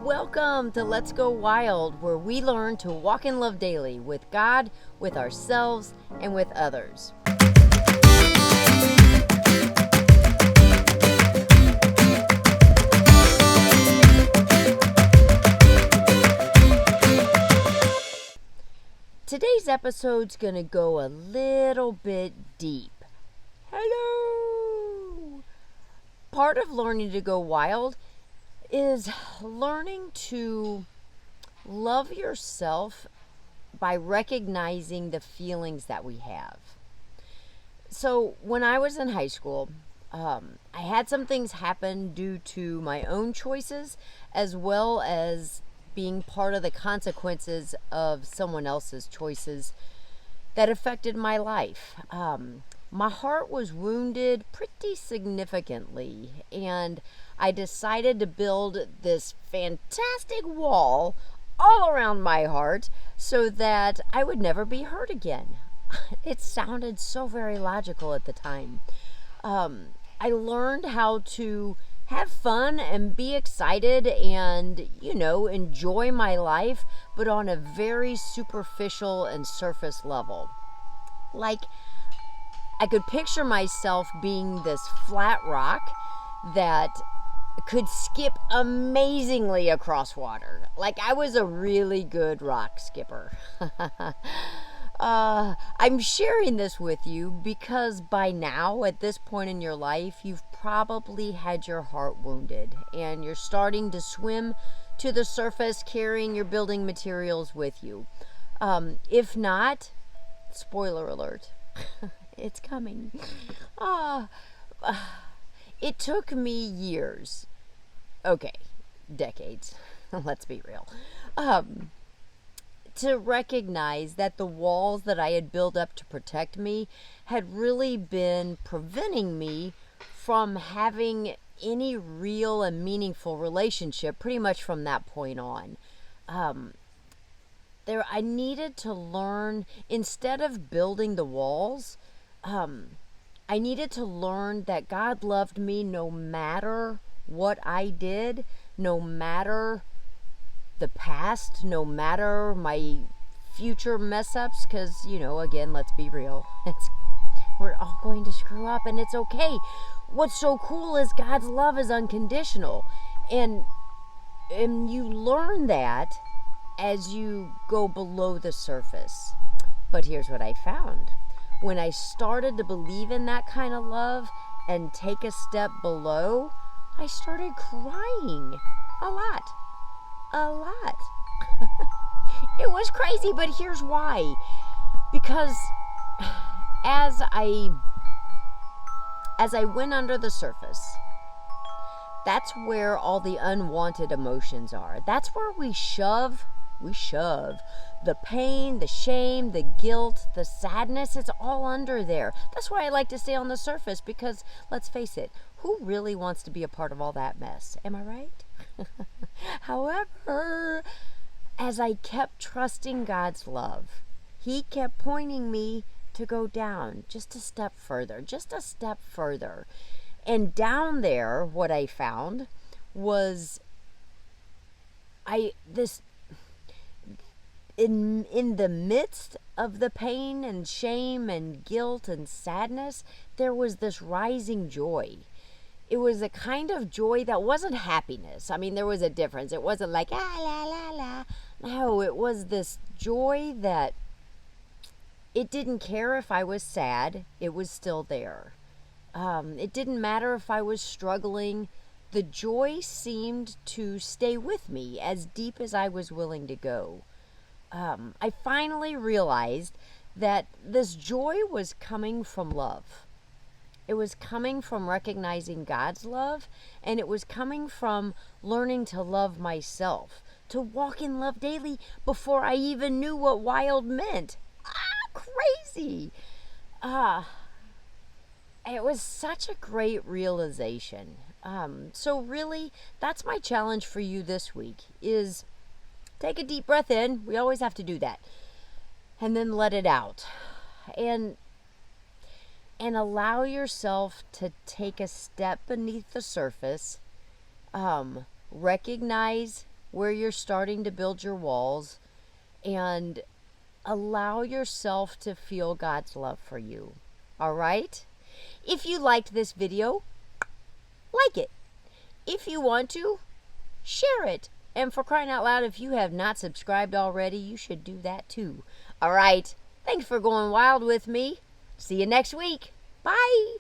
Welcome to Let's Go Wild, where we learn to walk in love daily with God, with ourselves, and with others. Today's episode's going to go a little bit deep. Hello! Part of learning to go wild is learning to love yourself by recognizing the feelings that we have. So when I was in high school, I had some things happen due to my own choices, as well as being part of the consequences of someone else's choices that affected my life. My heart was wounded pretty significantly, and I decided to build this fantastic wall all around my heart so that I would never be hurt again. It sounded so very logical at the time. I learned how to have fun and be excited and, enjoy my life, but on a very superficial and surface level. Like, I could picture myself being this flat rock that could skip amazingly across water. Like, I was a really good rock skipper. I'm sharing this with you because by now, at this point in your life, you've probably had your heart wounded and you're starting to swim to the surface carrying your building materials with you. If not, spoiler alert, it's coming. It took me years. Okay, decades. Let's be real. To recognize that the walls that I had built up to protect me had really been preventing me from having any real and meaningful relationship pretty much from that point on. I needed to learn, instead of building the walls, I needed to learn that God loved me no matter what I did, no matter the past, no matter my future mess ups, because, again, let's be real. We're all going to screw up and it's okay. What's so cool is God's love is unconditional. And you learn that as you go below the surface. But here's what I found. When I started to believe in that kind of love and take a step below, I started crying a lot. It was crazy, but here's why. Because as I went under the surface, that's where all the unwanted emotions are. That's where we shove the pain, the shame, the guilt, the sadness. It's all under there. That's why I like to stay on the surface, because let's face it, who really wants to be a part of all that mess? Am I right? However, as I kept trusting God's love, He kept pointing me to go down just a step further. And down there, what I found was in the midst of the pain and shame and guilt and sadness, there was this rising joy. It was a kind of joy that wasn't happiness. I mean, there was a difference. It wasn't like, la, la, la. No, it was this joy that it didn't care if I was sad. It was still there. It didn't matter if I was struggling. The joy seemed to stay with me as deep as I was willing to go. I finally realized that this joy was coming from love. It was coming from recognizing God's love, and it was coming from learning to love myself, to walk in love daily before I even knew what wild meant. Crazy. It was such a great realization. So really, that's my challenge for you this week, is take a deep breath in. We always have to do that. And then let it out. And allow yourself to take a step beneath the surface. Recognize where you're starting to build your walls, and allow yourself to feel God's love for you. All right? If you liked this video, like it. If you want to, share it. And for crying out loud, if you have not subscribed already, you should do that too. All right. Thanks for going wild with me. See you next week. Bye.